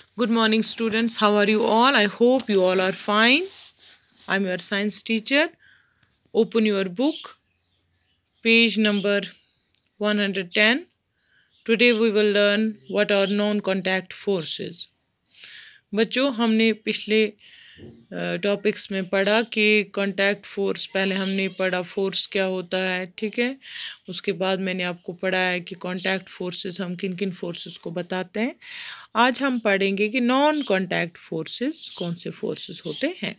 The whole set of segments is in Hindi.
Good morning, students. How are you all? I hope you all are fine. I'm your science teacher. Open your book, page number 110. Today we will learn what are non-contact forces. बच्चों हमने पिछले टॉपिक्स में पढ़ा कि कांटेक्ट फोर्स, पहले हमने पढ़ा फोर्स क्या होता है, ठीक है। उसके बाद मैंने आपको पढ़ाया कि कांटेक्ट फोर्सेस हम किन किन फोर्सेस को बताते हैं। आज हम पढ़ेंगे कि नॉन कांटेक्ट फोर्सेस कौन से फोर्सेस होते हैं।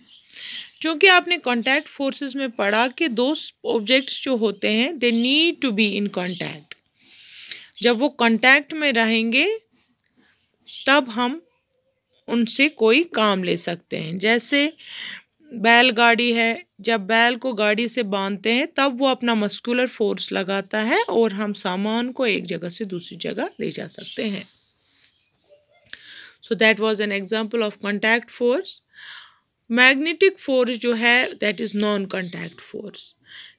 क्योंकि आपने कांटेक्ट फोर्सेस में पढ़ा कि दो ऑब्जेक्ट्स जो होते हैं they need to be in contact. जब वो कांटेक्ट में रहेंगे तब हम उनसे कोई काम ले सकते हैं। जैसे बैलगाड़ी है, जब बैल को गाड़ी से बांधते हैं तब वो अपना मस्कुलर फोर्स लगाता है और हम सामान को एक जगह से दूसरी जगह ले जा सकते हैं। So that was an example of contact force. Magnetic force जो है that is non contact force.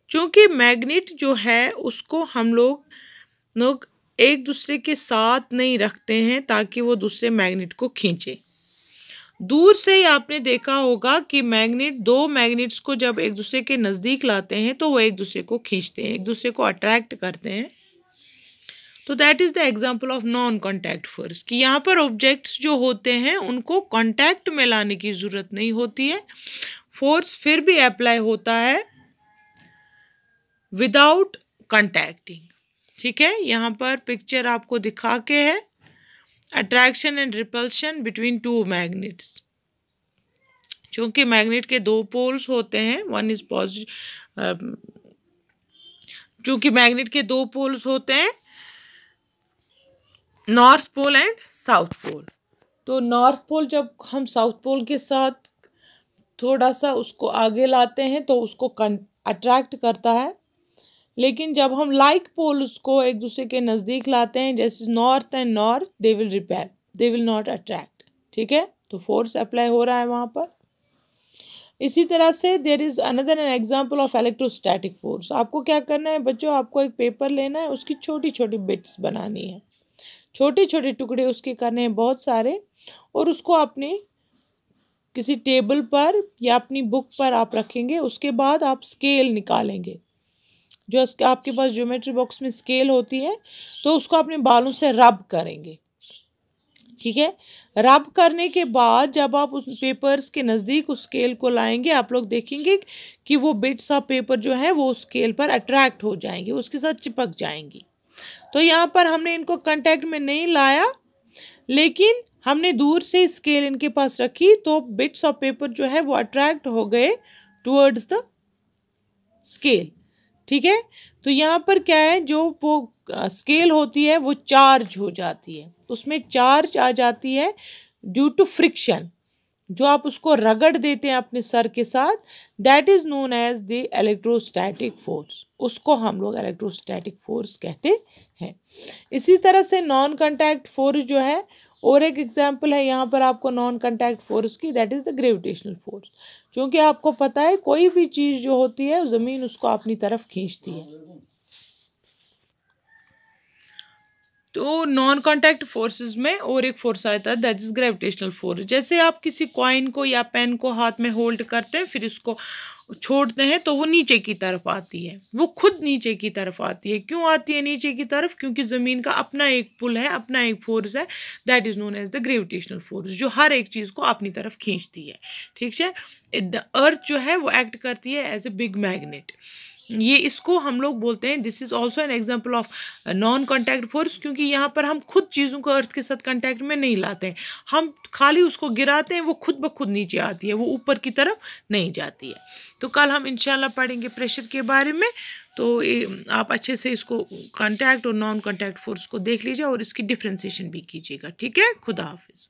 क्योंकि मैग्नेट जो है उसको हम लोग एक दूसरे के साथ नहीं रखते हैं ताकि वो दूसरे मैग्नेट को खींचे। दूर से ही आपने देखा होगा कि दो मैग्नेट्स को जब एक दूसरे के नज़दीक लाते हैं तो वो एक दूसरे को खींचते हैं, एक दूसरे को अट्रैक्ट करते हैं। तो that is the example of non contact force कि यहाँ पर ऑब्जेक्ट्स जो होते हैं उनको कांटेक्ट में लाने की ज़रूरत नहीं होती है। फोर्स फिर भी अप्लाई होता है विदाउट कांटेक्टिंग, ठीक है। यहाँ पर पिक्चर आपको दिखा के है attraction and repulsion between two magnets. चूंकि मैग्नेट के दो पोल्स होते हैं, वन इज पॉजिटिव, चूंकि मैग्नेट के दो पोल्स होते हैं north pole and south pole. तो नॉर्थ पोल जब हम साउथ पोल के साथ थोड़ा सा उसको आगे लाते हैं तो उसको अट्रैक्ट करता है, लेकिन जब हम लाइक पोल्स को एक दूसरे के नज़दीक लाते हैं जैसे north and north, they will repel, they will not attract, ठीक है। तो फोर्स अप्लाई हो रहा है वहाँ पर। इसी तरह से there is another an example of electrostatic force. आपको क्या करना है बच्चों, आपको एक पेपर लेना है, उसकी छोटी छोटी बिट्स बनानी है, छोटे छोटे टुकड़े उसके करने हैं बहुत सारे, और उसको अपने किसी टेबल पर या अपनी बुक पर आप रखेंगे। उसके बाद आप स्केल निकालेंगे, जो आपके पास ज्योमेट्री बॉक्स में स्केल होती है, तो उसको अपने बालों से रब करेंगे, ठीक है। रब करने के बाद जब आप उस पेपर्स के नज़दीक उस स्केल को लाएंगे, आप लोग देखेंगे कि वो बिट्स ऑफ पेपर जो है वो स्केल पर अट्रैक्ट हो जाएंगे, उसके साथ चिपक जाएंगी। तो यहाँ पर हमने इनको कांटेक्ट में नहीं लाया, लेकिन हमने दूर से स्केल इनके पास रखी तो बिट्स ऑफ पेपर जो है वो अट्रैक्ट हो गए टुवर्ड्स द स्केल, ठीक है। तो यहाँ पर क्या है, जो वो स्केल होती है वो चार्ज हो जाती है, उसमें चार्ज आ जाती है ड्यू टू फ्रिक्शन। जो आप उसको रगड़ देते हैं अपने सर के साथ, that is known as the electrostatic force. उसको हम लोग इलेक्ट्रोस्टैटिक फोर्स कहते हैं। इसी तरह से नॉन कांटेक्ट फोर्स जो है, और एक एग्जांपल है यहाँ पर आपको नॉन कांटेक्ट फोर्स की, that is the gravitational force. क्योंकि आपको पता है कोई भी चीज़ जो होती है ज़मीन उसको अपनी तरफ खींचती है। तो नॉन कांटेक्ट फोर्सेस में और एक फोर्स आता है दैट इज ग्रेविटेशनल फोर्स। जैसे आप किसी कॉइन को या पेन को हाथ में होल्ड करते हैं, फिर इसको छोड़ते हैं तो वो नीचे की तरफ आती है, वो खुद नीचे की तरफ आती है। क्यों आती है नीचे की तरफ? क्योंकि ज़मीन का अपना एक पुल है, अपना एक फोर्स है, that is known as the gravitational force, जो हर एक चीज़ को अपनी तरफ खींचती है, ठीक है। द अर्थ जो है वो एक्ट करती है एज ए बिग मैग्नेट। ये इसको हम लोग बोलते हैं, this is also an example of non contact force. क्योंकि यहाँ पर हम खुद चीज़ों को अर्थ के साथ कॉन्टैक्ट में नहीं लाते हैं, हम खाली उसको गिराते हैं, वो खुद ब खुद नीचे आती है, वो ऊपर की तरफ नहीं जाती है। तो कल हम इंशाल्लाह पढ़ेंगे प्रेशर के बारे में। तो आप अच्छे से इसको कॉन्टैक्ट और नॉन कॉन्टैक्ट फोर्स को देख लीजिए और इसकी डिफ्रेंसिएशन भी कीजिएगा, ठीक है। खुदा हाफिज़।